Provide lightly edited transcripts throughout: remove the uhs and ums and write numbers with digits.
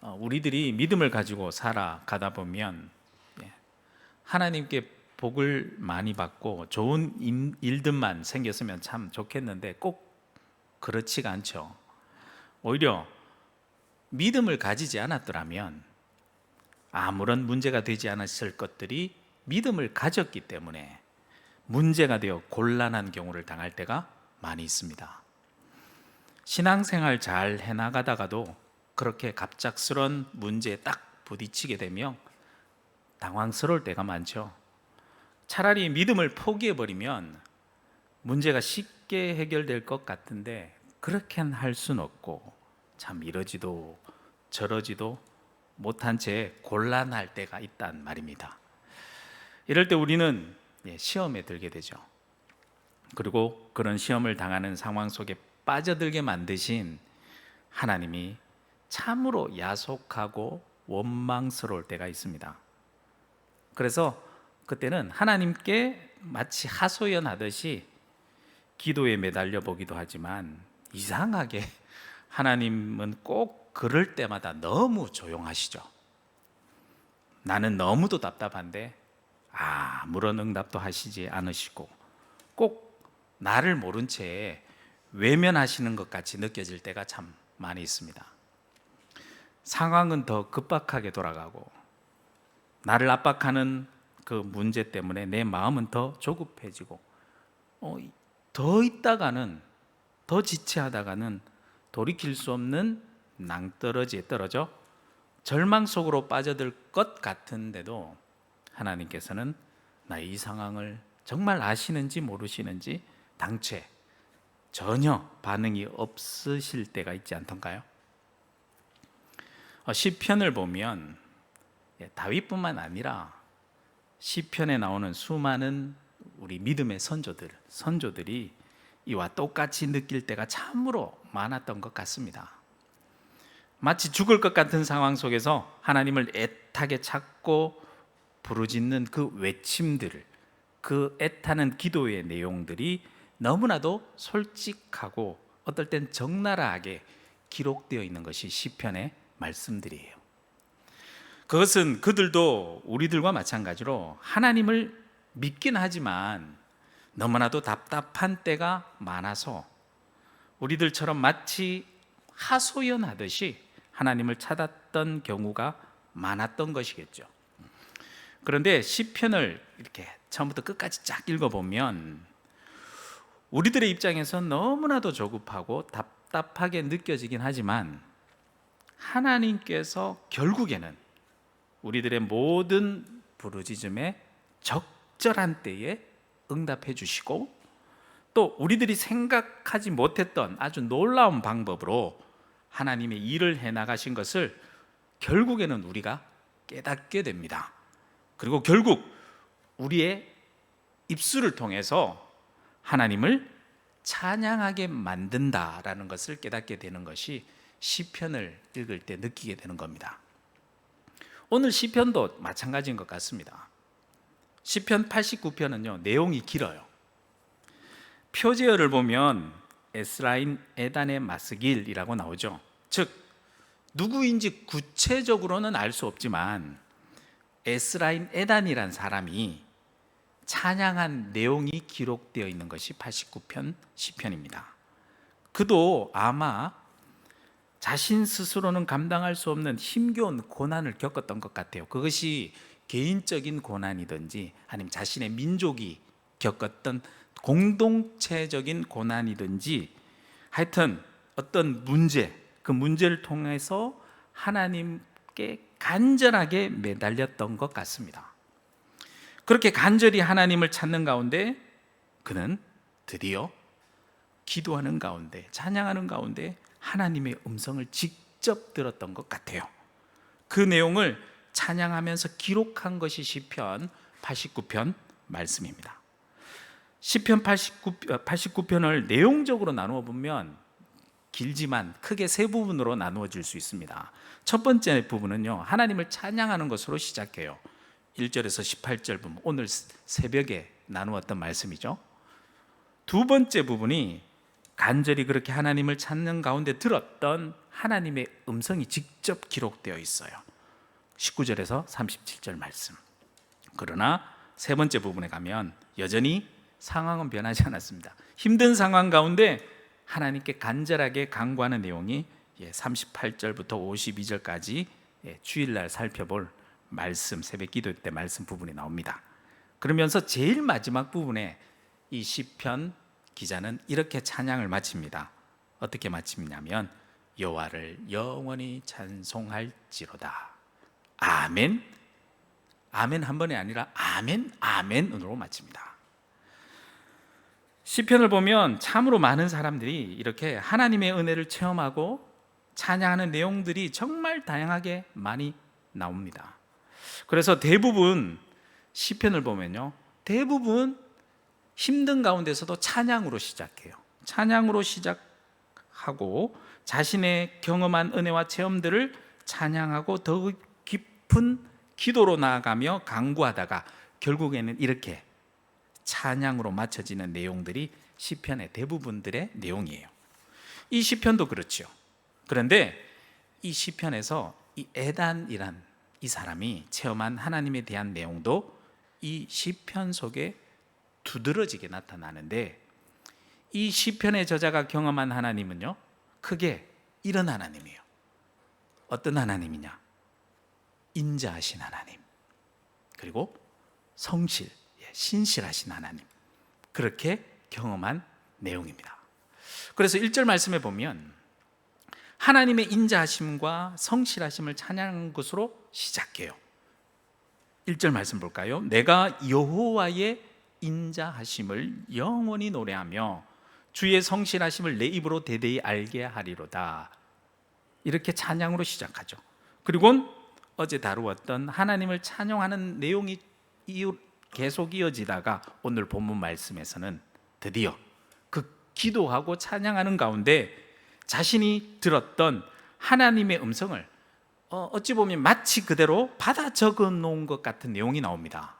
우리들이 믿음을 가지고 살아가다 보면 하나님께 복을 많이 받고 좋은 일들만 생겼으면 참 좋겠는데 꼭 그렇지가 않죠. 오히려 믿음을 가지지 않았더라면 아무런 문제가 되지 않았을 것들이 믿음을 가졌기 때문에 문제가 되어 곤란한 경우를 당할 때가 많이 있습니다. 신앙생활 잘 해나가다가도 그렇게 갑작스런 문제에 딱 부딪히게 되면 당황스러울 때가 많죠. 차라리 믿음을 포기해버리면 문제가 쉽게 해결될 것 같은데 그렇게는 할 수는 없고 참 이러지도 저러지도 못한 채 곤란할 때가 있단 말입니다. 이럴 때 우리는 시험에 들게 되죠. 그리고 그런 시험을 당하는 상황 속에 빠져들게 만드신 하나님이 참으로 야속하고 원망스러울 때가 있습니다. 그래서 그때는 하나님께 마치 하소연하듯이 기도에 매달려 보기도 하지만 이상하게 하나님은 꼭 그럴 때마다 너무 조용하시죠. 나는 너무도 답답한데 아무런 응답도 하시지 않으시고 꼭 나를 모른 채 외면하시는 것 같이 느껴질 때가 참 많이 있습니다. 상황은 더 급박하게 돌아가고 나를 압박하는 그 문제 때문에 내 마음은 더 조급해지고 더 있다가는 더 지체하다가는 돌이킬 수 없는 낭떠러지에 떨어져 절망 속으로 빠져들 것 같은데도 하나님께서는 나의 이 상황을 정말 아시는지 모르시는지 당최 전혀 반응이 없으실 때가 있지 않던가요? 시편을 보면 다윗뿐만 아니라 시편에 나오는 수많은 우리 믿음의 선조들이 이와 똑같이 느낄 때가 참으로 많았던 것 같습니다. 마치 죽을 것 같은 상황 속에서 하나님을 애타게 찾고 부르짖는 그 외침들, 그 애타는 기도의 내용들이 너무나도 솔직하고 어떨 땐 적나라하게 기록되어 있는 것이 시편의 말씀들이에요. 그것은 그들도 우리들과 마찬가지로 하나님을 믿긴 하지만 너무나도 답답한 때가 많아서 우리들처럼 마치 하소연하듯이 하나님을 찾았던 경우가 많았던 것이겠죠. 그런데 시편을 이렇게 처음부터 끝까지 쫙 읽어보면 우리들의 입장에서 너무나도 조급하고 답답하게 느껴지긴 하지만 하나님께서 결국에는 우리들의 모든 부르짖음에 적절한 때에 응답해 주시고 또 우리들이 생각하지 못했던 아주 놀라운 방법으로 하나님의 일을 해나가신 것을 결국에는 우리가 깨닫게 됩니다. 그리고 결국 우리의 입술을 통해서 하나님을 찬양하게 만든다라는 것을 깨닫게 되는 것이 시편을 읽을 때 느끼게 되는 겁니다. 오늘 시편도 마찬가지인 것 같습니다. 시편 89편은요 내용이 길어요. 표제어를 보면 에스라인 에단의 마스길이라고 나오죠. 즉 누구인지 구체적으로는 알 수 없지만 에스라인 에단이란 사람이 찬양한 내용이 기록되어 있는 것이 89편 시편입니다. 그도 아마 자신 스스로는 감당할 수 없는 힘겨운 고난을 겪었던 것 같아요. 그것이 개인적인 고난이든지 아니면 자신의 민족이 겪었던 공동체적인 고난이든지 하여튼 어떤 문제, 그 문제를 통해서 하나님께 간절하게 매달렸던 것 같습니다. 그렇게 간절히 하나님을 찾는 가운데 그는 드디어 기도하는 가운데 찬양하는 가운데 하나님의 음성을 직접 들었던 것 같아요. 그 내용을 찬양하면서 기록한 것이 시편 89편 말씀입니다. 시편 89편을 내용적으로 나누어 보면 길지만 크게 세 부분으로 나누어질 수 있습니다. 첫 번째 부분은요 하나님을 찬양하는 것으로 시작해요. 1절에서 18절 부분, 오늘 새벽에 나누었던 말씀이죠. 두 번째 부분이 간절히 그렇게 하나님을 찾는 가운데 들었던 하나님의 음성이 직접 기록되어 있어요. 19절에서 37절 말씀. 그러나 세 번째 부분에 가면 여전히 상황은 변하지 않았습니다. 힘든 상황 가운데 하나님께 간절하게 간구하는 내용이 38절부터 52절까지 주일날 살펴볼 말씀, 새벽 기도 때 말씀 부분이 나옵니다. 그러면서 제일 마지막 부분에 이 시편 기자는 이렇게 찬양을 마칩니다. 어떻게 마치냐면 여호와를 영원히 찬송할지로다. 아멘. 아멘 한 번이 아니라 아멘 아멘으로 마칩니다. 시편을 보면 참으로 많은 사람들이 이렇게 하나님의 은혜를 체험하고 찬양하는 내용들이 정말 다양하게 많이 나옵니다. 그래서 대부분 시편을 보면요, 대부분 힘든 가운데서도 찬양으로 시작해요. 찬양으로 시작하고 자신의 경험한 은혜와 체험들을 찬양하고 더 깊은 기도로 나아가며 간구하다가 결국에는 이렇게 찬양으로 맞춰지는 내용들이 시편의 대부분들의 내용이에요. 이 시편도 그렇죠. 그런데 이 시편에서 이 에단이란 이 사람이 체험한 하나님에 대한 내용도 이 시편 속에 두드러지게 나타나는데, 이 시편의 저자가 경험한 하나님은요, 크게 이런 하나님이에요. 어떤 하나님이냐? 인자하신 하나님, 그리고 성실, 신실하신 하나님, 그렇게 경험한 내용입니다. 그래서 1절 말씀에 보면 하나님의 인자하심과 성실하심을 찬양하는 것으로 시작해요. 1절 말씀 볼까요? 내가 여호와의 인자하심을 영원히 노래하며 주의 성실하심을 내 입으로 대대히 알게 하리로다. 이렇게 찬양으로 시작하죠. 그리고 어제 다루었던 하나님을 찬양하는 내용이 계속 이어지다가 오늘 본문 말씀에서는 드디어 그 기도하고 찬양하는 가운데 자신이 들었던 하나님의 음성을 어찌 보면 마치 그대로 받아 적어 놓은 것 같은 내용이 나옵니다.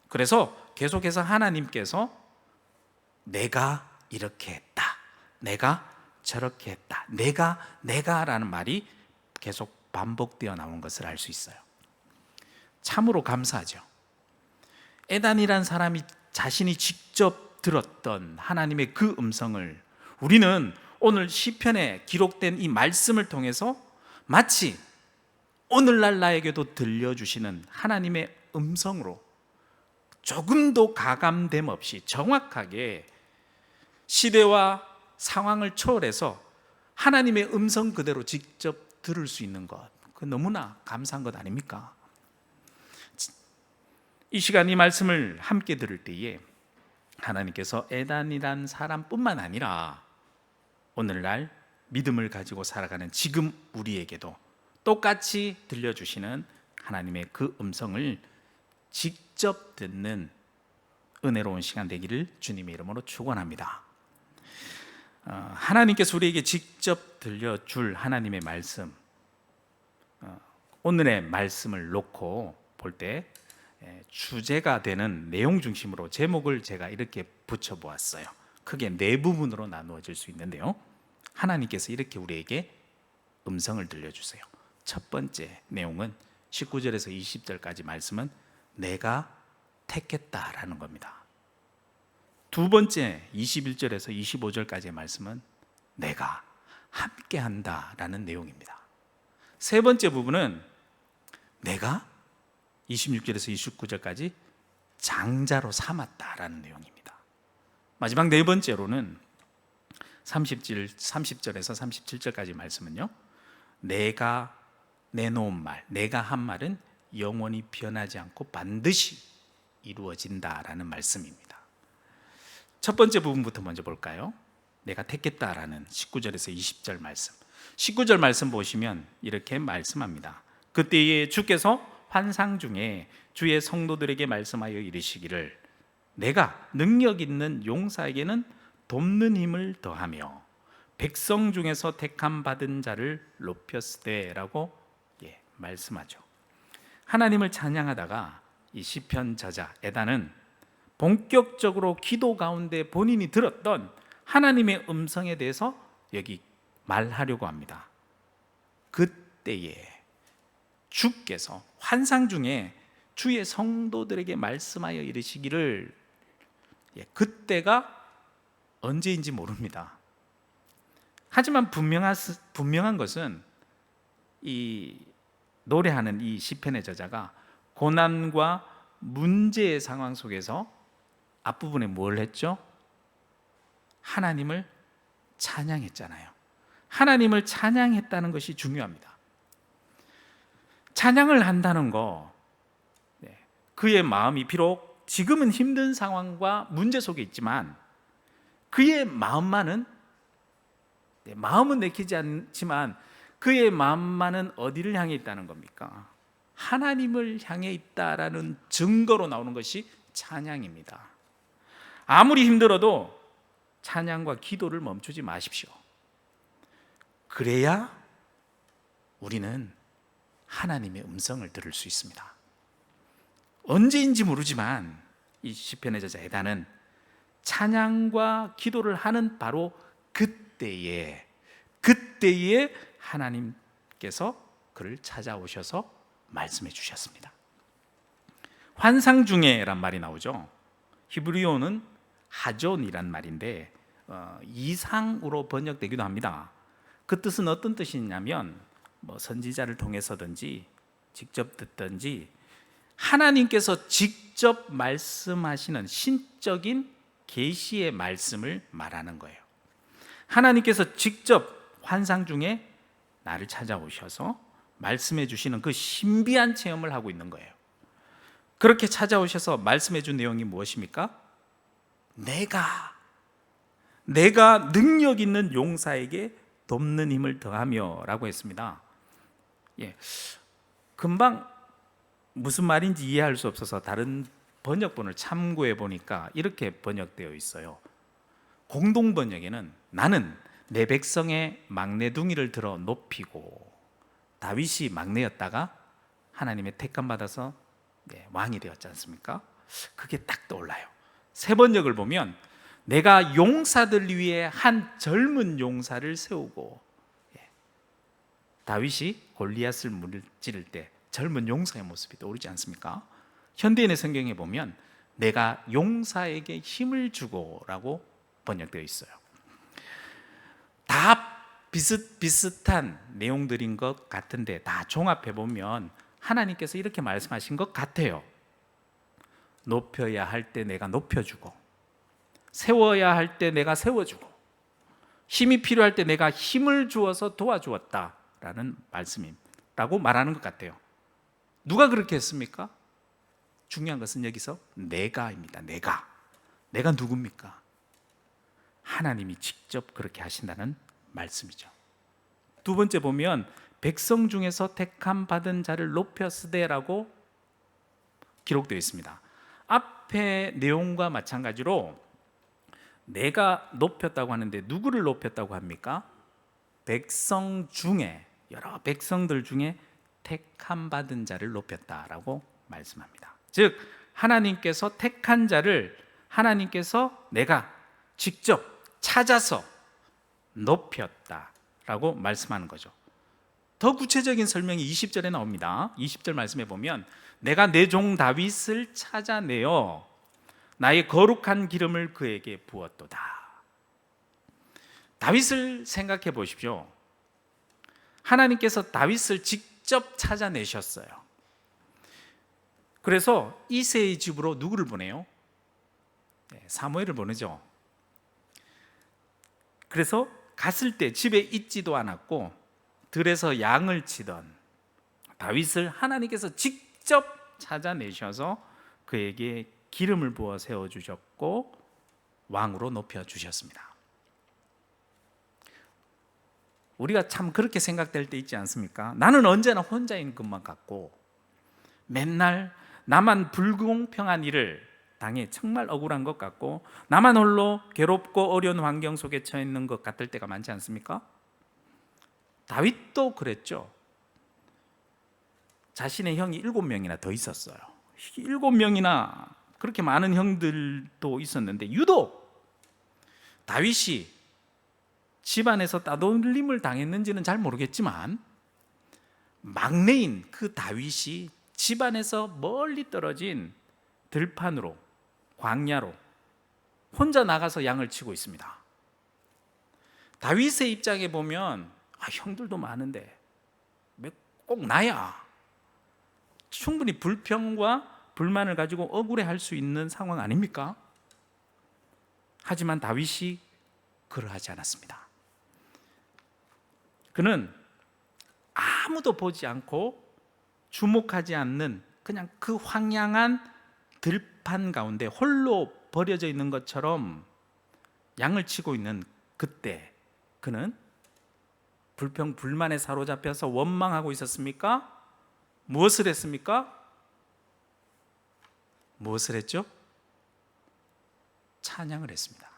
그래서 계속해서 하나님께서 내가 이렇게 했다, 내가 저렇게 했다, 내가라는 말이 계속 반복되어 나온 것을 알 수 있어요. 참으로 감사하죠. 에단이란 사람이 자신이 직접 들었던 하나님의 그 음성을 우리는 오늘 시편에 기록된 이 말씀을 통해서 마치 오늘날 나에게도 들려주시는 하나님의 음성으로 조금도 가감됨 없이 정확하게 시대와 상황을 초월해서 하나님의 음성 그대로 직접 들을 수 있는 것, 그 너무나 감사한 것 아닙니까? 이 시간 이 말씀을 함께 들을 때에 하나님께서 에단이란 사람뿐만 아니라 오늘날 믿음을 가지고 살아가는 지금 우리에게도 똑같이 들려주시는 하나님의 그 음성을 직접 듣는 은혜로운 시간 되기를 주님의 이름으로 축원합니다. 하나님께서 우리에게 직접 들려줄 하나님의 말씀, 오늘의 말씀을 놓고 볼 때 주제가 되는 내용 중심으로 제목을 제가 이렇게 붙여보았어요. 크게 네 부분으로 나누어질 수 있는데요, 하나님께서 이렇게 우리에게 음성을 들려주세요. 첫 번째 내용은 19절에서 20절까지 말씀은 내가 택했다라는 겁니다. 두 번째 21절에서 25절까지의 말씀은 내가 함께한다라는 내용입니다. 세 번째 부분은 내가 26절에서 29절까지 장자로 삼았다라는 내용입니다. 마지막 네 번째로는 30절에서 37절까지 말씀은요, 내가 내놓은 말, 내가 한 말은 영원히 변하지 않고 반드시 이루어진다라는 말씀입니다. 첫 번째 부분부터 먼저 볼까요? 내가 택했다라는 19절에서 20절 말씀. 19절 말씀 보시면 이렇게 말씀합니다. 그때에 주께서 환상 중에 주의 성도들에게 말씀하여 이르시기를 내가 능력 있는 용사에게는 돕는 힘을 더하며 백성 중에서 택함 받은 자를 높였으되라고 말씀하죠. 하나님을 찬양하다가 이 시편 저자 에단은 본격적으로 기도 가운데 본인이 들었던 하나님의 음성에 대해서 여기 말하려고 합니다. 그때에 주께서 환상 중에 주의 성도들에게 말씀하여 이르시기를, 그때가 언제인지 모릅니다. 하지만 분명한 것은 이 노래하는 이 시편의 저자가 고난과 문제의 상황 속에서 앞부분에 뭘 했죠? 하나님을 찬양했잖아요. 하나님을 찬양했다는 것이 중요합니다. 찬양을 한다는 거, 그의 마음이 비록 지금은 힘든 상황과 문제 속에 있지만 그의 마음은 내키지 않지만 그의 마음만은 어디를 향해 있다는 겁니까? 하나님을 향해 있다라는 증거로 나오는 것이 찬양입니다. 아무리 힘들어도 찬양과 기도를 멈추지 마십시오. 그래야 우리는 하나님의 음성을 들을 수 있습니다. 언제인지 모르지만 이 시편의 저자 에다는 찬양과 기도를 하는 바로 그때에 하나님께서 그를 찾아오셔서 말씀해 주셨습니다. 환상 중에란 말이 나오죠. 히브리어는 하존이란 말인데 이상으로 번역되기도 합니다. 그 뜻은 어떤 뜻이냐면 선지자를 통해서든지 직접 듣든지 하나님께서 직접 말씀하시는 신적인 계시의 말씀을 말하는 거예요. 하나님께서 직접 환상 중에 나를 찾아오셔서 말씀해 주시는 그 신비한 체험을 하고 있는 거예요. 그렇게 찾아오셔서 말씀해 준 내용이 무엇입니까? 내가 능력 있는 용사에게 돕는 힘을 더하며 라고 했습니다. 금방 무슨 말인지 이해할 수 없어서 다른 번역본을 참고해 보니까 이렇게 번역되어 있어요. 공동 번역에는 나는 내 백성의 막내둥이를 들어 높이고, 다윗이 막내였다가 하나님의 택함 받아서 왕이 되었지 않습니까? 그게 딱 떠올라요. 새 번역을 보면 내가 용사들 위해 한 젊은 용사를 세우고, 다윗이 골리앗을 무찌를 때 젊은 용사의 모습이 떠오르지 않습니까? 현대인의 성경에 보면 내가 용사에게 힘을 주고 라고 번역되어 있어요. 다 비슷비슷한 내용들인 것 같은데 다 종합해 보면 하나님께서 이렇게 말씀하신 것 같아요. 높여야 할 때 내가 높여주고, 세워야 할 때 내가 세워주고, 힘이 필요할 때 내가 힘을 주어서 도와주었다라는 말씀이라고 말하는 것 같아요. 누가 그렇게 했습니까? 중요한 것은 여기서 내가입니다. 내가 누굽니까? 하나님이 직접 그렇게 하신다는 말씀이죠. 두 번째 보면 백성 중에서 택함 받은 자를 높였으되라고 기록되어 있습니다. 앞에 내용과 마찬가지로 내가 높였다고 하는데 누구를 높였다고 합니까? 백성 중에, 여러 백성들 중에 택함 받은 자를 높였다라고 말씀합니다. 즉 하나님께서 택한 자를 하나님께서 내가 직접 찾아서 높였다라고 말씀하는 거죠. 더 구체적인 설명이 20절에 나옵니다. 20절 말씀해 보면 내가 내 종 다윗을 찾아내어 나의 거룩한 기름을 그에게 부었도다. 다윗을 생각해 보십시오. 하나님께서 다윗을 직접 찾아내셨어요. 그래서 이새의 집으로 누구를 보내요? 사무엘을 보내죠. 그래서 갔을 때 집에 있지도 않았고 들에서 양을 치던 다윗을 하나님께서 직접 찾아내셔서 그에게 기름을 부어 세워주셨고 왕으로 높여주셨습니다. 우리가 참 그렇게 생각될 때 있지 않습니까? 나는 언제나 혼자인 것만 같고 맨날 나만 불공평한 일을 당해 정말 억울한 것 같고 나만 홀로 괴롭고 어려운 환경 속에 처해 있는 것 같을 때가 많지 않습니까? 다윗도 그랬죠. 자신의 형이 7명이나 더 있었어요. 7명이나 그렇게 많은 형들도 있었는데 유독 다윗이 집안에서 따돌림을 당했는지는 잘 모르겠지만 막내인 그 다윗이 집안에서 멀리 떨어진 들판으로, 광야로 혼자 나가서 양을 치고 있습니다. 다윗의 입장에 보면 형들도 많은데 왜 꼭 나야? 충분히 불평과 불만을 가지고 억울해할 수 있는 상황 아닙니까? 하지만 다윗이 그러하지 않았습니다. 그는 아무도 보지 않고 주목하지 않는 그냥 그 황량한 들판 가운데 홀로 버려져 있는 것처럼 양을 치고 있는 그때 그는 불평 불만에 사로잡혀서 원망하고 있었습니까? 무엇을 했습니까? 무엇을 했죠? 찬양을 했습니다.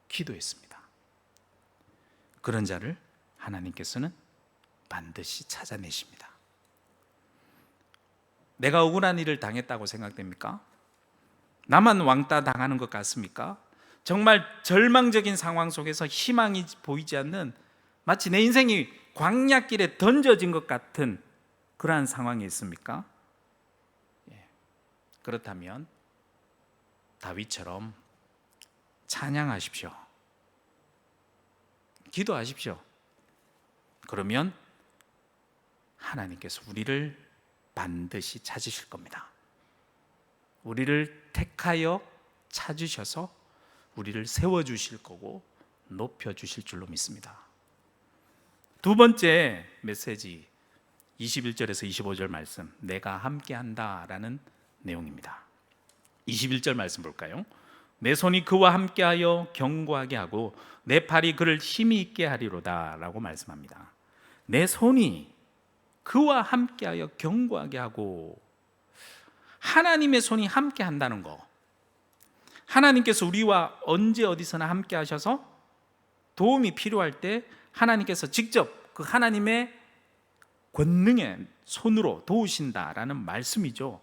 기도했습니다. 그런 자를 하나님께서는 반드시 찾아내십니다. 내가 억울한 일을 당했다고 생각됩니까? 나만 왕따 당하는 것 같습니까? 정말 절망적인 상황 속에서 희망이 보이지 않는, 마치 내 인생이 광야길에 던져진 것 같은 그러한 상황이 있습니까? 그렇다면 다윗처럼 찬양하십시오. 기도하십시오. 그러면 하나님께서 우리를 반드시 찾으실 겁니다. 우리를 택하여 찾으셔서 우리를 세워주실 거고 높여주실 줄로 믿습니다. 두 번째 메시지 21절에서 25절 말씀, 내가 함께한다 라는 내용입니다. 21절 말씀 볼까요? 내 손이 그와 함께하여 견고하게 하고 내 팔이 그를 힘이 있게 하리로다 라고 말씀합니다. 내 손이 그와 함께하여 견고하게 하고, 하나님의 손이 함께한다는 거, 하나님께서 우리와 언제 어디서나 함께 하셔서 도움이 필요할 때 하나님께서 직접 그 하나님의 권능의 손으로 도우신다라는 말씀이죠.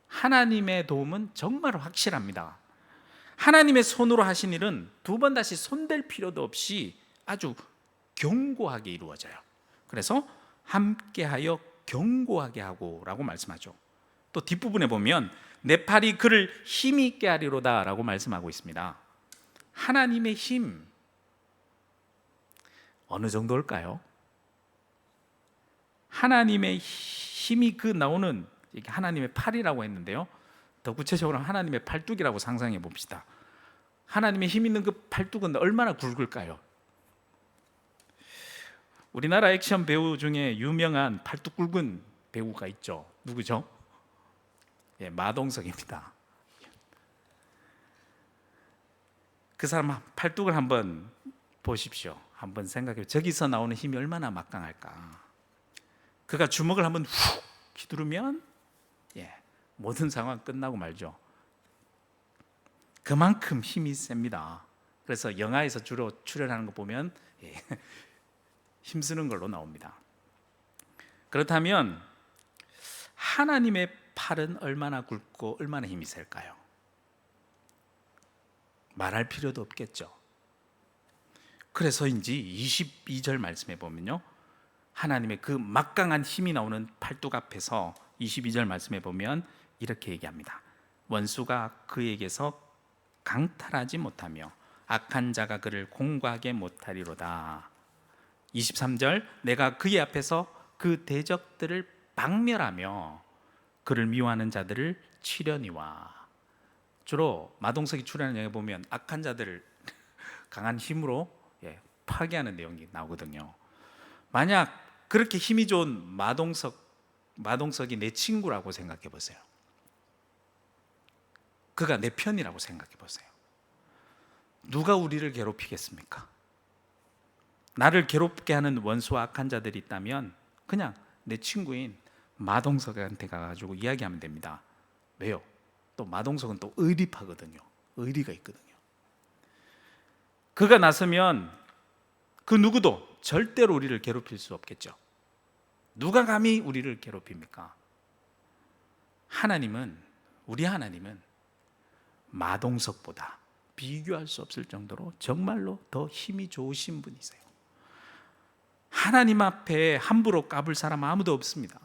하나님의 도움은 정말 확실합니다. 하나님의 손으로 하신 일은 두 번 다시 손댈 필요도 없이 아주 견고하게 이루어져요. 그래서 함께하여 견고하게 하고 라고 말씀하죠. 또 뒷부분에 보면 내 팔이 그를 힘이 있게 하리로다 라고 말씀하고 있습니다. 하나님의 힘 어느 정도일까요? 하나님의 힘이 그 나오는, 이게 하나님의 팔이라고 했는데요, 더 구체적으로 하나님의 팔뚝이라고 상상해 봅시다. 하나님의 힘 있는 그 팔뚝은 얼마나 굵을까요? 우리나라 액션 배우 중에 유명한 팔뚝 굵은 배우가 있죠. 누구죠? 마동석입니다. 그 사람 팔뚝을 한번 보십시오. 한번 생각해. 저기서 나오는 힘이 얼마나 막강할까. 그가 주먹을 한번 훅 휘두르면 모든 상황 끝나고 말죠. 그만큼 힘이 셉니다. 그래서 영화에서 주로 출연하는 거 보면 힘쓰는 걸로 나옵니다. 그렇다면 하나님의 팔은 얼마나 굵고 얼마나 힘이 셀까요? 말할 필요도 없겠죠. 그래서인지 22절 말씀에 보면요, 하나님의 그 막강한 힘이 나오는 팔뚝 앞에서 22절 말씀에 보면 이렇게 얘기합니다. 원수가 그에게서 강탈하지 못하며 악한 자가 그를 공고하게 못하리로다. 23절, 내가 그의 앞에서 그 대적들을 박멸하며 그를 미워하는 자들을 치려니와. 주로 마동석이 출연하는 영화에 보면 악한 자들을 강한 힘으로 파괴하는 내용이 나오거든요. 만약 그렇게 힘이 좋은 마동석이 내 친구라고 생각해 보세요. 그가 내 편이라고 생각해 보세요. 누가 우리를 괴롭히겠습니까? 나를 괴롭게 하는 원수와 악한 자들이 있다면 그냥 내 친구인 마동석한테 가가지고 이야기하면 됩니다. 왜요? 또 마동석은 또 의리파거든요. 의리가 있거든요. 그가 나서면 그 누구도 절대로 우리를 괴롭힐 수 없겠죠. 누가 감히 우리를 괴롭힙니까? 우리 하나님은 마동석보다 비교할 수 없을 정도로 정말로 더 힘이 좋으신 분이세요. 하나님 앞에 함부로 까불 사람 아무도 없습니다.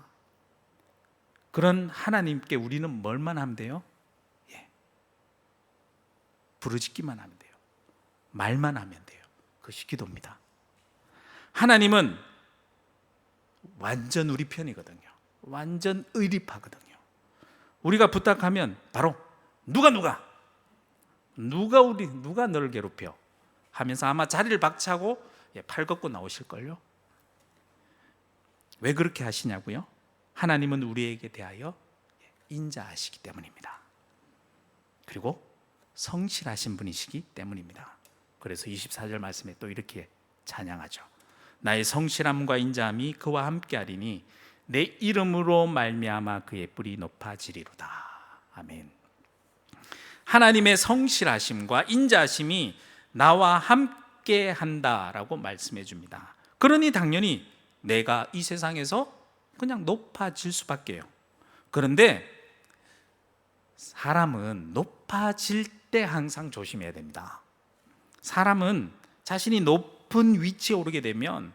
그런 하나님께 우리는 뭘만 하면 돼요? 부르짖기만 하면 돼요. 말만 하면 돼요. 그것이 기도입니다. 하나님은 완전 우리 편이거든요. 완전 의리파거든요. 우리가 부탁하면 바로 누가 너를 괴롭혀 하면서 아마 자리를 박차고 팔 걷고 나오실걸요. 왜 그렇게 하시냐고요? 하나님은 우리에게 대하여 인자하시기 때문입니다. 그리고 성실하신 분이시기 때문입니다. 그래서 24절 말씀에 또 이렇게 찬양하죠. 나의 성실함과 인자함이 그와 함께하리니 내 이름으로 말미암아 그의 뿔이 높아지리로다. 아멘. 하나님의 성실하심과 인자하심이 나와 함께한다라고 말씀해 줍니다. 그러니 당연히 내가 이 세상에서 그냥 높아질 수밖에요. 그런데 사람은 높아질 때 항상 조심해야 됩니다. 사람은 자신이 높은 위치에 오르게 되면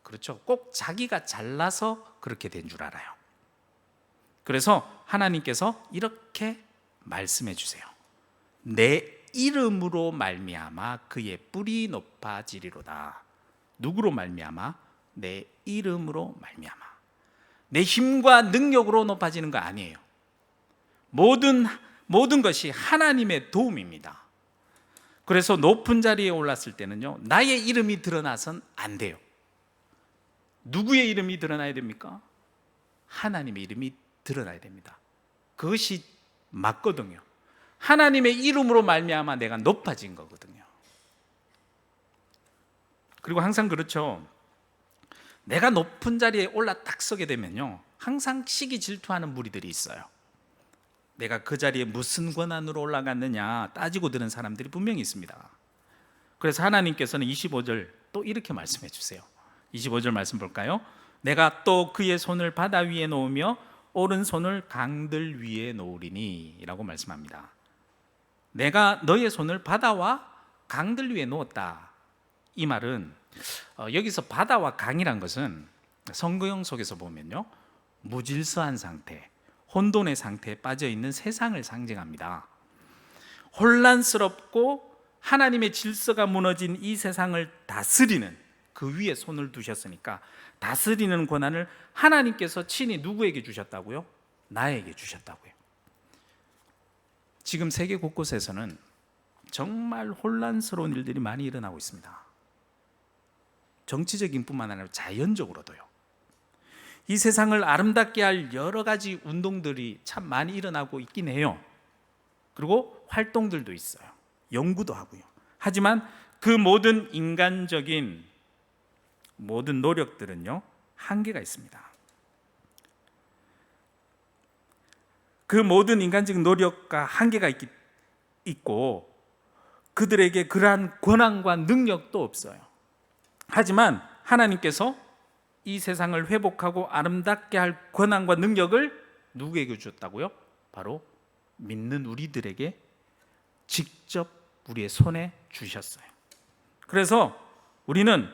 그렇죠, 꼭 자기가 잘나서 그렇게 된 줄 알아요. 그래서 하나님께서 이렇게 말씀해 주세요. 내 이름으로 말미암아 그의 뿔이 높아지리로다. 누구로 말미암아? 내 이름으로 말미암아. 내 힘과 능력으로 높아지는 거 아니에요. 모든 것이 하나님의 도움입니다. 그래서 높은 자리에 올랐을 때는요, 나의 이름이 드러나선 안 돼요. 누구의 이름이 드러나야 됩니까? 하나님의 이름이 드러나야 됩니다. 그것이 맞거든요. 하나님의 이름으로 말미암아 내가 높아진 거거든요. 그리고 항상 그렇죠. 내가 높은 자리에 올라 딱 서게 되면요, 항상 시기 질투하는 무리들이 있어요. 내가 그 자리에 무슨 권한으로 올라갔느냐 따지고 드는 사람들이 분명히 있습니다. 그래서 하나님께서는 25절 또 이렇게 말씀해 주세요. 25절 말씀 볼까요? 내가 또 그의 손을 바다 위에 놓으며 오른손을 강들 위에 놓으리니 라고 말씀합니다. 내가 너의 손을 바다와 강들 위에 놓았다. 이 말은 여기서 바다와 강이란 것은 성경 속에서 보면요, 무질서한 상태, 혼돈의 상태에 빠져 있는 세상을 상징합니다. 혼란스럽고 하나님의 질서가 무너진 이 세상을 다스리는, 그 위에 손을 두셨으니까 다스리는 권한을 하나님께서 친히 누구에게 주셨다고요? 나에게 주셨다고요. 지금 세계 곳곳에서는 정말 혼란스러운 일들이 많이 일어나고 있습니다. 정치적인 뿐만 아니라 자연적으로도요. 이 세상을 아름답게 할 여러 가지 운동들이 참 많이 일어나고 있긴 해요. 그리고 활동들도 있어요. 연구도 하고요. 하지만 그 모든 인간적인 모든 노력들은요, 한계가 있습니다. 그 모든 인간적인 노력과 한계가 있고 그들에게 그러한 권한과 능력도 없어요. 하지만 하나님께서 이 세상을 회복하고 아름답게 할 권한과 능력을 누구에게 주셨다고요? 바로 믿는 우리들에게 직접 우리의 손에 주셨어요. 그래서 우리는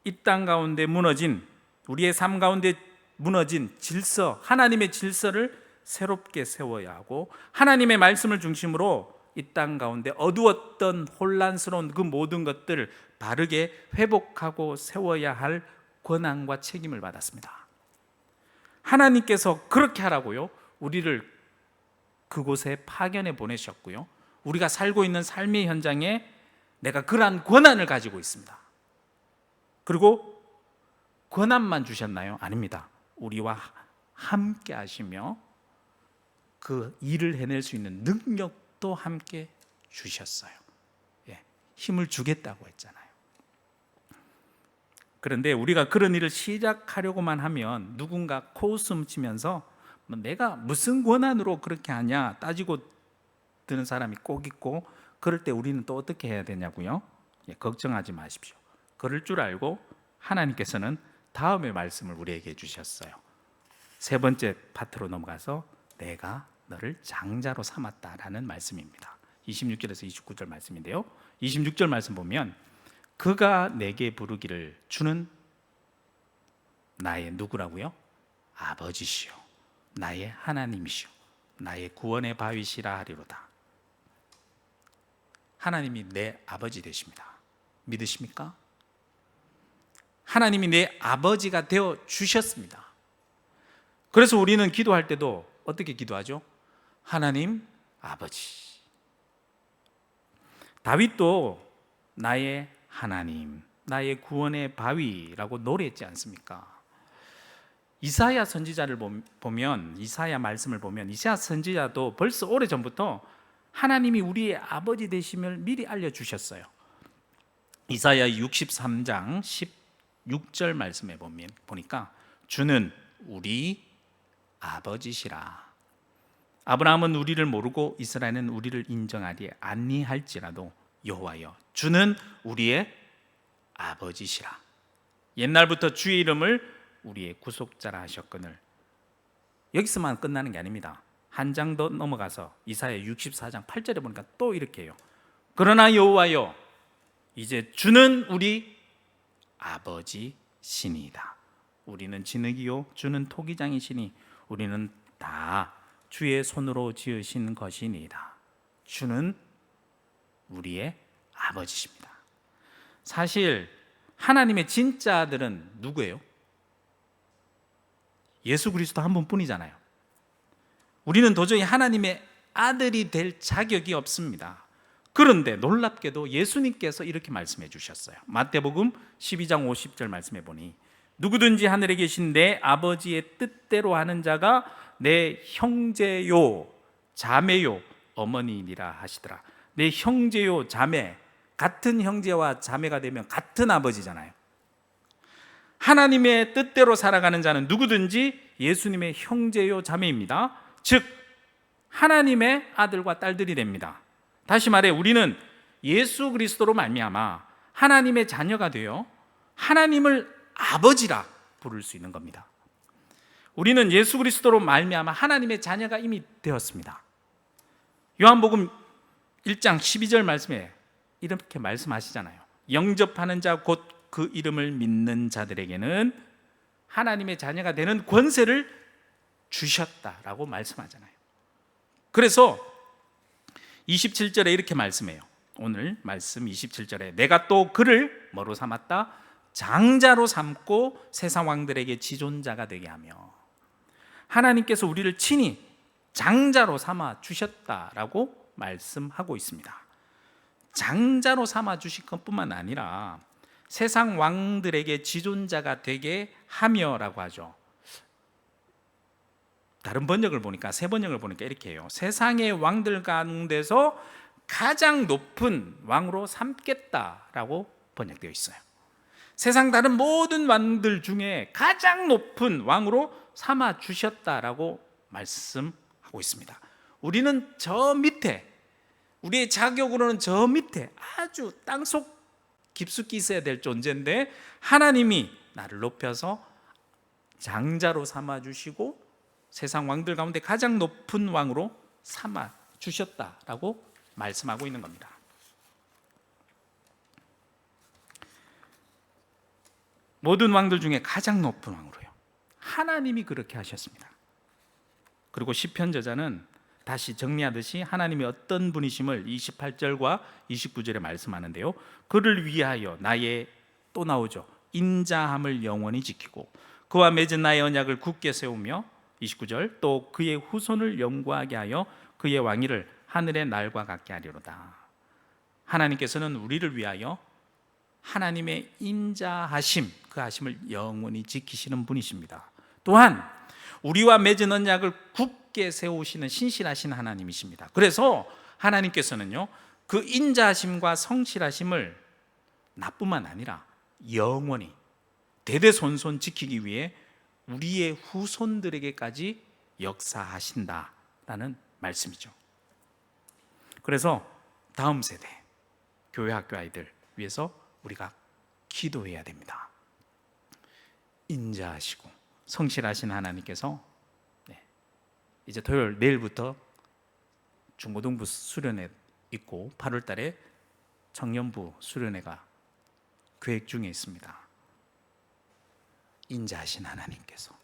이 땅 가운데 무너진, 우리의 삶 가운데 무너진 질서, 하나님의 질서를 새롭게 세워야 하고, 하나님의 말씀을 중심으로 이 땅 가운데 어두웠던 혼란스러운 그 모든 것들을 바르게 회복하고 세워야 할 권한과 책임을 받았습니다. 하나님께서 그렇게 하라고요, 우리를 그곳에 파견해 보내셨고요, 우리가 살고 있는 삶의 현장에 내가 그러한 권한을 가지고 있습니다. 그리고 권한만 주셨나요? 아닙니다. 우리와 함께 하시며 그 일을 해낼 수 있는 능력도 함께 주셨어요. 힘을 주겠다고 했잖아요. 그런데 우리가 그런 일을 시작하려고만 하면 누군가 코웃음 치면서 내가 무슨 권한으로 그렇게 하냐 따지고 드는 사람이 꼭 있고, 그럴 때 우리는 또 어떻게 해야 되냐고요? 걱정하지 마십시오. 그럴 줄 알고 하나님께서는 다음의 말씀을 우리에게 주셨어요. 세 번째 파트로 넘어가서 내가 너를 장자로 삼았다라는 말씀입니다. 26절에서 29절 말씀인데요. 26절 말씀 보면 그가 내게 부르기를 주는 나의 누구라고요? 아버지시요 나의 하나님이시요 나의 구원의 바위시라 하리로다. 하나님이 내 아버지 되십니다. 믿으십니까? 하나님이 내 아버지가 되어 주셨습니다. 그래서 우리는 기도할 때도 어떻게 기도하죠? 하나님 아버지. 다윗도 나의 하나님, 나의 구원의 바위라고 노래했지 않습니까? 이사야 선지자를 보면, 이사야 말씀을 보면 이사야 선지자도 벌써 오래전부터 하나님이 우리의 아버지 되심을 미리 알려주셨어요. 이사야 63장 16절 말씀에 보니까 주는 우리 아버지시라. 아브라함은 우리를 모르고 이스라엘은 우리를 인정하리 아니할지라도 여호와여 주는 우리의 아버지시라. 옛날부터 주의 이름을 우리의 구속자라 하셨거늘. 여기서만 끝나는 게 아닙니다. 한 장 더 넘어가서 이사야 64장 8절에 보니까 또 이렇게 해요. 그러나 여호와여 이제 주는 우리 아버지시니이다. 우리는 진흙이요 주는 토기장이시니 우리는 다 주의 손으로 지으신 것이니이다. 주는 우리의 아버지십니다. 사실 하나님의 진짜 아들은 누구예요? 예수 그리스도 한 분뿐이잖아요. 우리는 도저히 하나님의 아들이 될 자격이 없습니다. 그런데 놀랍게도 예수님께서 이렇게 말씀해 주셨어요. 마태복음 12장 50절 말씀해 보니 누구든지 하늘에 계신 내 아버지의 뜻대로 하는 자가 내 형제요 자매요 어머니이니라 하시더라. 내 형제요 자매, 같은 형제와 자매가 되면 같은 아버지잖아요. 하나님의 뜻대로 살아가는 자는 누구든지 예수님의 형제요 자매입니다. 즉 하나님의 아들과 딸들이 됩니다. 다시 말해 우리는 예수 그리스도로 말미암아 하나님의 자녀가 되어 하나님을 아버지라 부를 수 있는 겁니다. 우리는 예수 그리스도로 말미암아 하나님의 자녀가 이미 되었습니다. 요한복음 1장 12절 말씀에 이렇게 말씀하시잖아요. 영접하는 자 곧 그 이름을 믿는 자들에게는 하나님의 자녀가 되는 권세를 주셨다라고 말씀하잖아요. 그래서 27절에 이렇게 말씀해요. 오늘 말씀 27절에 내가 또 그를 뭐로 삼았다? 장자로 삼고 세상 왕들에게 지존자가 되게 하며, 하나님께서 우리를 친히 장자로 삼아 주셨다라고 말씀하고 있습니다. 장자로 삼아 주신 것뿐만 아니라 세상 왕들에게 지존자가 되게 하며라고 하죠. 다른 번역을 보니까, 새 번역을 보니까 이렇게 해요. 세상의 왕들 가운데서 가장 높은 왕으로 삼겠다라고 번역되어 있어요. 세상 다른 모든 왕들 중에 가장 높은 왕으로 삼아 주셨다라고 말씀하고 있습니다. 우리는 저 밑에, 우리의 자격으로는 저 밑에 아주 땅속 깊숙이 있어야 될 존재인데 하나님이 나를 높여서 장자로 삼아 주시고 세상 왕들 가운데 가장 높은 왕으로 삼아 주셨다라고 말씀하고 있는 겁니다. 모든 왕들 중에 가장 높은 왕으로요. 하나님이 그렇게 하셨습니다. 그리고 시편 저자는 다시 정리하듯이 하나님이 어떤 분이심을 28절과 29절에 말씀하는데요. 그를 위하여 나의, 또 나오죠, 인자함을 영원히 지키고 그와 맺은 나의 언약을 굳게 세우며, 29절, 또 그의 후손을 영구하게 하여 그의 왕위를 하늘의 날과 같게 하리로다. 하나님께서는 우리를 위하여 하나님의 인자하심, 그 하심을 영원히 지키시는 분이십니다. 또한 우리와 맺은 언약을 굳게 세우시는 신실하신 하나님이십니다. 그래서 하나님께서는요, 그 인자하심과 성실하심을 나뿐만 아니라 영원히 대대손손 지키기 위해 우리의 후손들에게까지 역사하신다라는 말씀이죠. 그래서 다음 세대 교회 학교 아이들 위해서 우리가 기도해야 됩니다. 인자하시고 성실하신 하나님께서 이제 토요일, 내일부터 중고등부 수련회 있고 8월 달에 청년부 수련회가 계획 중에 있습니다. 인자하신 하나님께서,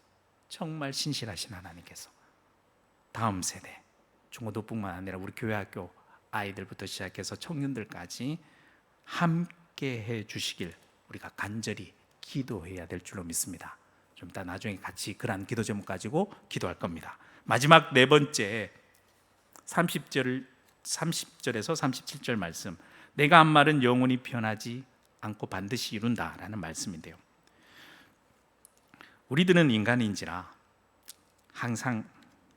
정말 신실하신 하나님께서 다음 세대, 중고등부뿐만 아니라 우리 교회 학교 아이들부터 시작해서 청년들까지 함께 해 주시길 우리가 간절히 기도해야 될 줄로 믿습니다. 좀 이따 나중에 같이 그러한 기도 제목 가지고 기도할 겁니다. 마지막 네 번째 30절에서 37절 말씀, 내가 한 말은 영원히 변하지 않고 반드시 이룬다라는 말씀인데요, 우리들은 인간인지라 항상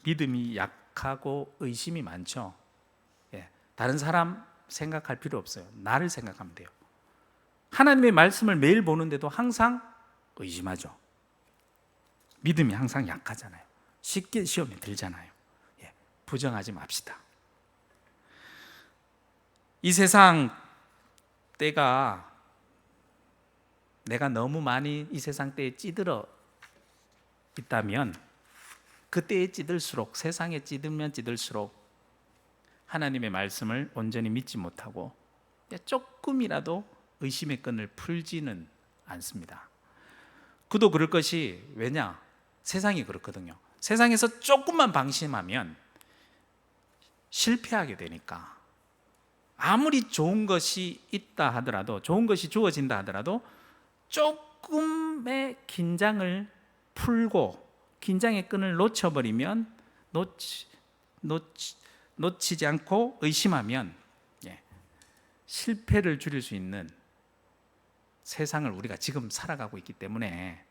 믿음이 약하고 의심이 많죠. 다른 사람 생각할 필요 없어요. 나를 생각하면 돼요. 하나님의 말씀을 매일 보는데도 항상 의심하죠. 믿음이 항상 약하잖아요. 쉽게 시험에 들잖아요. 부정하지 맙시다. 이 세상 때가, 내가 너무 많이 이 세상 때에 찌들어 있다면 그 때에 찌들수록, 세상에 찌들면 찌들수록 하나님의 말씀을 온전히 믿지 못하고 조금이라도 의심의 끈을 풀지는 않습니다. 그도 그럴 것이, 왜냐? 세상이 그렇거든요. 세상에서 조금만 방심하면 실패하게 되니까, 아무리 좋은 것이 있다 하더라도, 좋은 것이 주어진다 하더라도 조금의 긴장을 풀고 긴장의 끈을 놓쳐버리면, 놓치지 않고 의심하면 실패를 줄일 수 있는 세상을 우리가 지금 살아가고 있기 때문에,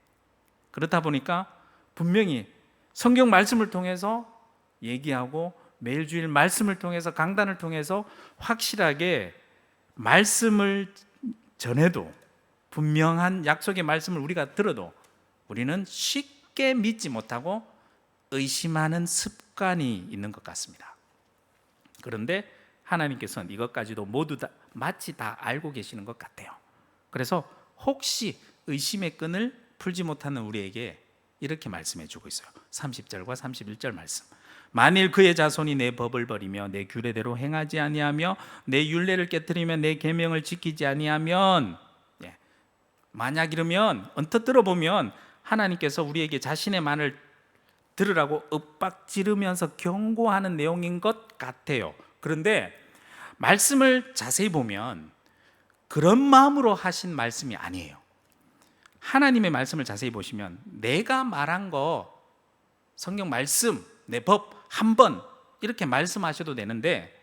그렇다 보니까 분명히 성경 말씀을 통해서 얘기하고 매일 주일 말씀을 통해서, 강단을 통해서 확실하게 말씀을 전해도, 분명한 약속의 말씀을 우리가 들어도 우리는 쉽게 믿지 못하고 의심하는 습관이 있는 것 같습니다. 그런데 하나님께서는 이것까지도 모두 다 마치 다 알고 계시는 것 같아요. 그래서 혹시 의심의 끈을 풀지 못하는 우리에게 이렇게 말씀해 주고 있어요. 30절과 31절 말씀. 만일 그의 자손이 내 법을 버리며 내 규례대로 행하지 아니하며 내 율례를 깨뜨리며 내 계명을 지키지 아니하면, 만약 이러면 언뜻 들어보면 하나님께서 우리에게 자신의 말을 들으라고 윽박지르면서 경고하는 내용인 것 같아요. 그런데 말씀을 자세히 보면 그런 마음으로 하신 말씀이 아니에요. 하나님의 말씀을 자세히 보시면 내가 말한 거, 성경 말씀, 내 법 한 번 이렇게 말씀하셔도 되는데,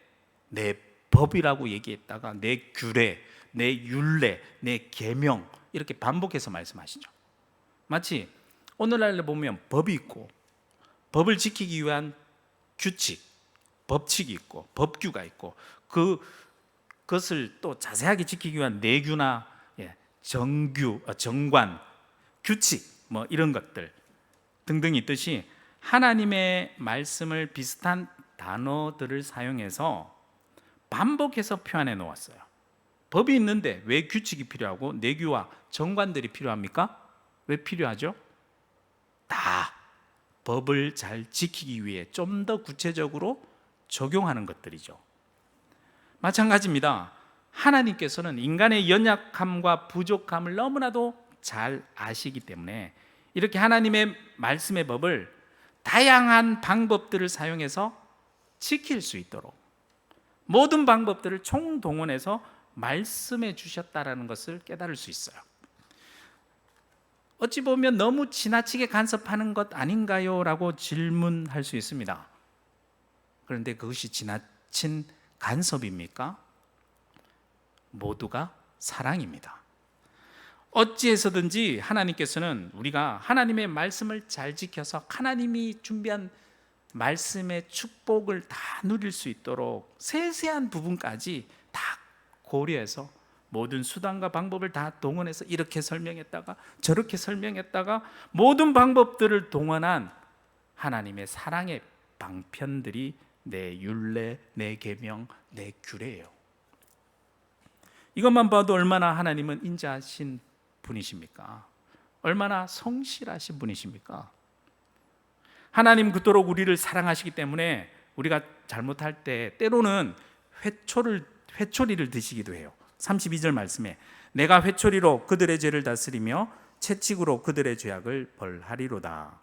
내 법이라고 얘기했다가 내 규례, 내 율례, 내 계명 이렇게 반복해서 말씀하시죠. 마치 오늘날 보면 법이 있고, 법을 지키기 위한 규칙, 법칙이 있고, 법규가 있고, 그것을 또 자세하게 지키기 위한 내규나 정규, 정관, 규칙 뭐 이런 것들 등등이 있듯이, 하나님의 말씀을 비슷한 단어들을 사용해서 반복해서 표현해 놓았어요. 법이 있는데 왜 규칙이 필요하고 내규와 정관들이 필요합니까? 왜 필요하죠? 다 법을 잘 지키기 위해 좀 더 구체적으로 적용하는 것들이죠. 마찬가지입니다. 하나님께서는 인간의 연약함과 부족함을 너무나도 잘 아시기 때문에 이렇게 하나님의 말씀의 법을 다양한 방법들을 사용해서 지킬 수 있도록 모든 방법들을 총동원해서 말씀해 주셨다라는 것을 깨달을 수 있어요. 어찌 보면 너무 지나치게 간섭하는 것 아닌가요? 라고 질문할 수 있습니다. 그런데 그것이 지나친 간섭입니까? 모두가 사랑입니다. 어찌해서든지 하나님께서는 우리가 하나님의 말씀을 잘 지켜서 하나님이 준비한 말씀의 축복을 다 누릴 수 있도록 세세한 부분까지 다 고려해서 모든 수단과 방법을 다 동원해서 이렇게 설명했다가 저렇게 설명했다가 모든 방법들을 동원한 하나님의 사랑의 방편들이 내 율례, 내 계명, 내 규례예요. 이것만 봐도 얼마나 하나님은 인자하신 분이십니까? 얼마나 성실하신 분이십니까? 하나님 그토록 우리를 사랑하시기 때문에 우리가 잘못할 때 때로는 회초리를 드시기도 해요. 32절 말씀에 내가 회초리로 그들의 죄를 다스리며 채찍으로 그들의 죄악을 벌하리로다.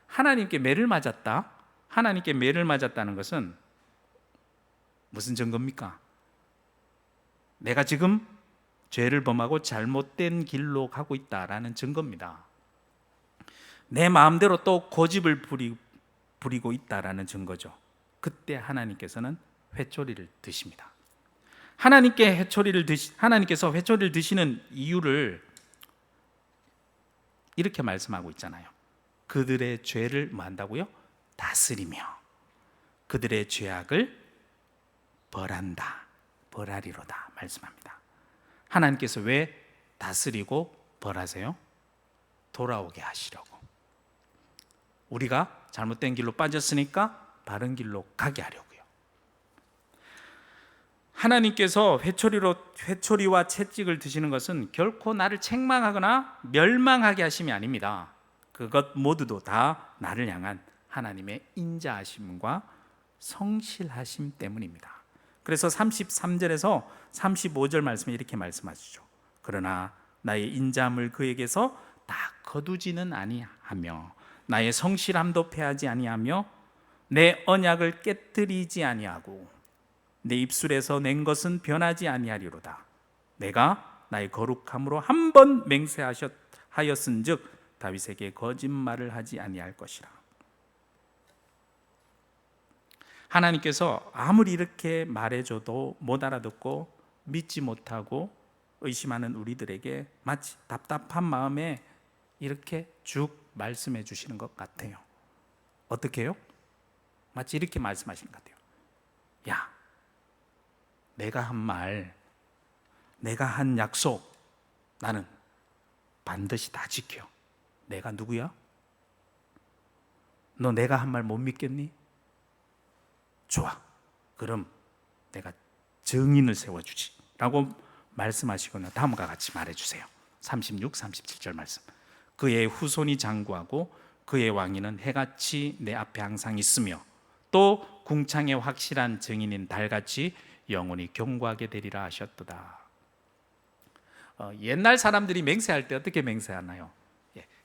하나님께 매를 맞았다. 하나님께 매를 맞았다는 것은 무슨 증거입니까? 내가 지금 죄를 범하고 잘못된 길로 가고 있다라는 증거입니다. 내 마음대로 또 고집을 부리고 있다라는 증거죠. 그때 하나님께서는 회초리를 드십니다. 하나님께서 회초리를 드시는 이유를 이렇게 말씀하고 있잖아요. 그들의 죄를 뭐 한다고요? 다스리며 그들의 죄악을 벌한다, 벌하리로다 말씀합니다. 하나님께서 왜 다스리고 벌하세요? 돌아오게 하시려고. 우리가 잘못된 길로 빠졌으니까 바른 길로 가게 하려고요. 하나님께서 회초리와 채찍을 드시는 것은 결코 나를 책망하거나 멸망하게 하심이 아닙니다. 그것 모두도 다 나를 향한 하나님의 인자하심과 성실하심 때문입니다. 그래서 33절에서 35절 말씀에 이렇게 말씀하시죠. 그러나 나의 인자함을 그에게서 다 거두지는 아니하며 나의 성실함도 패하지 아니하며 내 언약을 깨뜨리지 아니하고 내 입술에서 낸 것은 변하지 아니하리로다. 내가 나의 거룩함으로 한 번 맹세하였은즉 다윗에게 거짓말을 하지 아니할 것이라. 하나님께서 아무리 이렇게 말해줘도 못 알아듣고 믿지 못하고 의심하는 우리들에게 마치 답답한 마음에 이렇게 쭉 말씀해 주시는 것 같아요. 어떻게 해요? 마치 이렇게 말씀하시는 것 같아요. 야, 내가 한 말, 내가 한 약속 나는 반드시 다 지켜. 내가 누구야? 너 내가 한 말 못 믿겠니? 좋아. 그럼 내가 증인을 세워주지 라고 말씀하시거나 다음과 같이 말해주세요. 36, 37절 말씀. 그의 후손이 장구하고 그의 왕위는 해같이 내 앞에 항상 있으며 또 궁창의 확실한 증인인 달같이 영원히 경고하게 되리라 하셨도다. 옛날 사람들이 맹세할 때 어떻게 맹세하나요?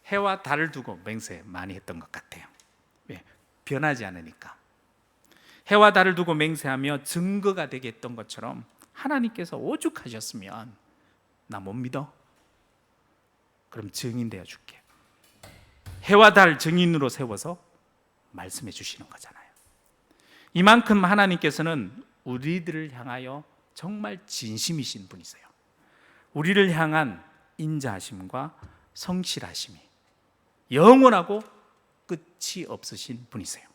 해와 달을 두고 맹세 많이 했던 것 같아요. 변하지 않으니까. 해와 달을 두고 맹세하며 증거가 되게 했던 것처럼 하나님께서 오죽하셨으면 나 못 믿어? 그럼 증인 되어 줄게. 해와 달 증인으로 세워서 말씀해 주시는 거잖아요. 이만큼 하나님께서는 우리들을 향하여 정말 진심이신 분이세요. 우리를 향한 인자하심과 성실하심이 영원하고 끝이 없으신 분이세요.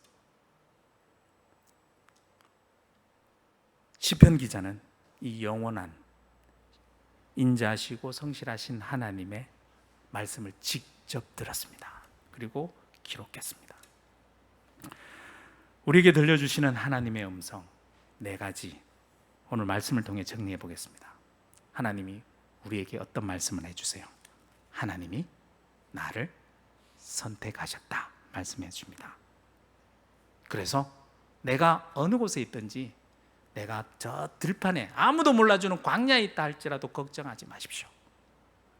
시편 기자는 이 영원한 인자하시고 성실하신 하나님의 말씀을 직접 들었습니다. 그리고 기록했습니다. 우리에게 들려주시는 하나님의 음성 네 가지 오늘 말씀을 통해 정리해 보겠습니다. 하나님이 우리에게 어떤 말씀을 해주세요? 하나님이 나를 선택하셨다 말씀해 줍니다. 그래서 내가 어느 곳에 있든지 내가 저 들판에 아무도 몰라주는 광야에 있다 할지라도 걱정하지 마십시오.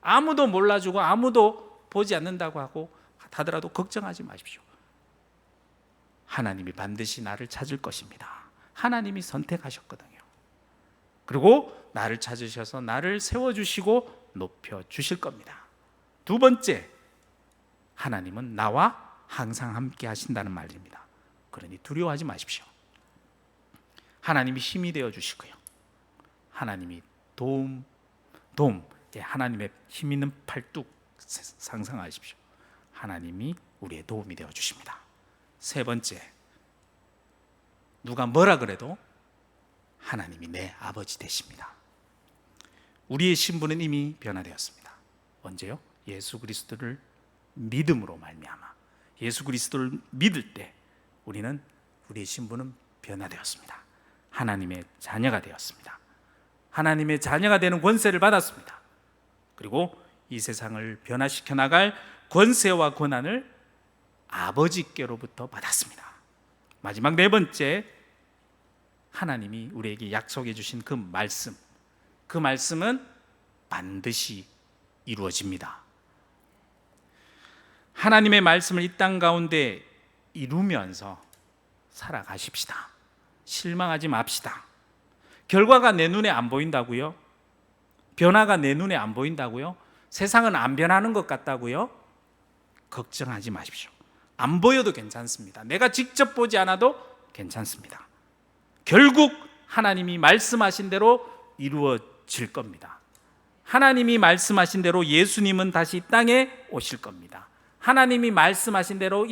아무도 몰라주고 아무도 보지 않는다고 하더라도 걱정하지 마십시오. 하나님이 반드시 나를 찾을 것입니다. 하나님이 선택하셨거든요. 그리고 나를 찾으셔서 나를 세워주시고 높여주실 겁니다. 두 번째, 하나님은 나와 항상 함께 하신다는 말입니다. 그러니 두려워하지 마십시오. 하나님이 힘이 되어 주시고요. 하나님이 도움, 하나님의 힘 있는 팔뚝 상상하십시오. 하나님이 우리의 도움이 되어 주십니다. 세 번째, 누가 뭐라 그래도 하나님이 내 아버지 되십니다. 우리의 신분은 이미 변화되었습니다. 언제요? 예수 그리스도를 믿음으로 말미암아 예수 그리스도를 믿을 때 우리는 우리의 신분은 변화되었습니다. 하나님의 자녀가 되었습니다. 하나님의 자녀가 되는 권세를 받았습니다. 그리고 이 세상을 변화시켜 나갈 권세와 권한을 아버지께로부터 받았습니다. 마지막 네 번째, 하나님이 우리에게 약속해 주신 그 말씀은 반드시 이루어집니다. 하나님의 말씀을 이 땅 가운데 이루면서 살아가십시다. 실망하지 맙시다. 결과가 내 눈에 안 보인다고요? 변화가 내 눈에 안 보인다고요? 세상은 안 변하는 것 같다고요? 걱정하지 마십시오. 안 보여도 괜찮습니다. 내가 직접 보지 않아도 괜찮습니다. 결국 하나님이 말씀하신 대로 이루어질 겁니다. 하나님이 말씀하신 대로 예수님은 다시 이 땅에 오실 겁니다. 하나님이 말씀하신 대로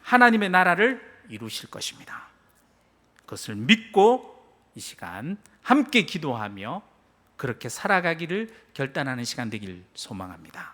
하나님의 나라를 이루실 것입니다. 그것을 믿고 이 시간 함께 기도하며 그렇게 살아가기를 결단하는 시간 되길 소망합니다.